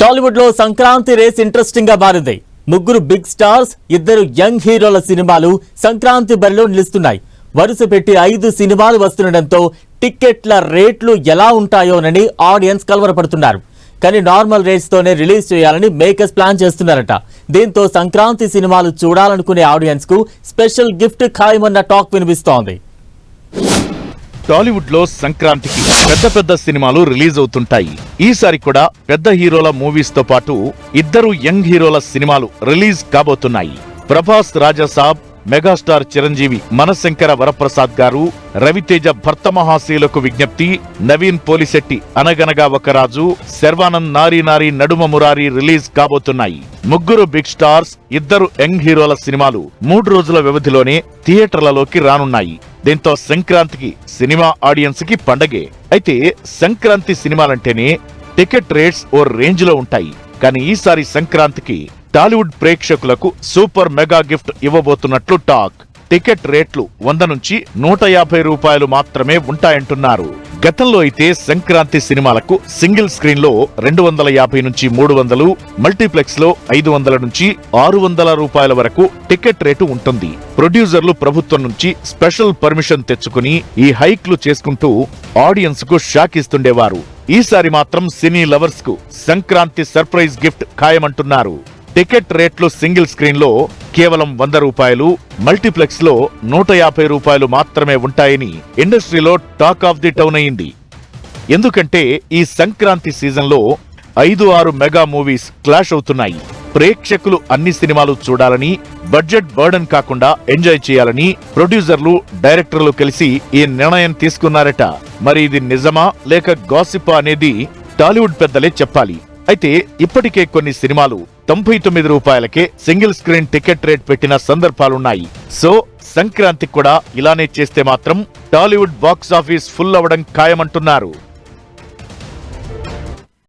టాలీవుడ్ లో Sankranti race interesting గా మారింది. ముగ్గురు బిగ్ స్టార్స్, ఇద్దరు యంగ్ హీరోల సినిమాలు సంక్రాంతి బరిలో నిలుస్తున్నాయి. వరుస పెట్టి 5 సినిమాలు వస్తుండటంతో టికెట్ల రేట్లు ఎలా ఉంటాయోనని ఆడియన్స్ కలవరపడుతున్నారు. కానీ నార్మల్ రేట్స్ తోనే రిలీజ్ చేయాలని మేకర్స్ ప్లాన్ చేస్తున్నారట. దీంతో సంక్రాంతి సినిమాలు చూడాలనుకునే ఆడియన్స్ కు స్పెషల్ గిఫ్ట్ ఖాయమన్న టాక్ వినిపిస్తోంది. టాలీవుడ్ లో సంక్రాంతికి పెద్ద సినిమాలు రిలీజ్ అవుతుంటాయి. ఈసారి కూడా పెద్ద హీరోల మూవీస్ తో పాటు ఇద్దరు యంగ్ హీరోల సినిమాలు రిలీజ్ కాబోతున్నాయి. ప్రభాస్ రాజాసాబ్, మెగాస్టార్ చిరంజీవి మనశంకర వరప్రసాద్ గారు, రవితేజ భర్త మహాశయులకు విజ్ఞప్తి, నవీన్ పోలిశెట్టి అనగనగా ఒక రాజు, శర్వానంద్ నారీ నారీ నడుమ మురారి రిలీజ్ కాబోతున్నాయి. ముగ్గురు బిగ్ స్టార్స్, ఇద్దరు యంగ్ హీరోల సినిమాలు 3 రోజుల వ్యవధిలోనే థియేటర్లలోకి రానున్నాయి. దీంతో సంక్రాంతికి సినిమా ఆడియన్స్ కి పండగే. అయితే సంక్రాంతి సినిమాలంటేనే టికెట్ రేట్స్ ఓ రేంజ్ లో ఉంటాయి. కానీ ఈసారి సంక్రాంతికి టాలీవుడ్ ప్రేక్షకులకు సూపర్ మెగా గిఫ్ట్ ఇవ్వబోతున్నట్లు టాక్. టికెట్ రేట్లు 100 నుంచి 150 రూపాయలు మాత్రమే ఉంటాయంటున్నారు. గతంలో అయితే సంక్రాంతి సినిమాలకు సింగిల్ స్క్రీన్ లో 250 నుంచి 300, మల్టీప్లెక్స్ లో 500 నుంచి 600 రూపాయల వరకు టికెట్ రేటు ఉంటుంది. ప్రొడ్యూసర్లు ప్రభుత్వం నుంచి స్పెషల్ పర్మిషన్ తెచ్చుకుని ఈ హైక్లు చేసుకుంటూ ఆడియన్స్ కు షాక్ ఇస్తుండేవారు. ఈసారి మాత్రం సినీ లవర్స్ కు సంక్రాంతి సర్ప్రైజ్ గిఫ్ట్ ఖాయమంటున్నారు. టికెట్ రేట్లు సింగిల్ స్క్రీన్ లో కేవలం 100 రూపాయలు, మల్టీప్లెక్స్ లో 150 రూపాయలు మాత్రమే ఉంటాయని ఇండస్ట్రీలో టాక్ ఆఫ్ ది టౌన్ అయింది. ఎందుకంటే ఈ సంక్రాంతి సీజన్ లో 5-6 మెగా మూవీస్ క్లాష్ అవుతున్నాయి. ప్రేక్షకులు అన్ని సినిమాలు చూడాలని, బడ్జెట్ బర్డెన్ కాకుండా ఎంజాయ్ చేయాలని ప్రొడ్యూసర్లు, డైరెక్టర్లు కలిసి ఈ నిర్ణయం తీసుకున్నారట. మరి ఇది నిజమా లేక గాసిపా అనేది టాలీవుడ్ పెద్దలే చెప్పాలి. అయితే ఇప్పటికే కొన్ని సినిమాలు 99 రూపాయలకే సింగిల్ స్క్రీన్ టికెట్ రేట్ పెట్టిన సందర్భాలున్నాయి. సో సంక్రాంతికి కూడా ఇలానే చేస్తే మాత్రం టాలీవుడ్ బాక్స్ ఆఫీస్ ఫుల్ అవ్వడం ఖాయమంటున్నారు.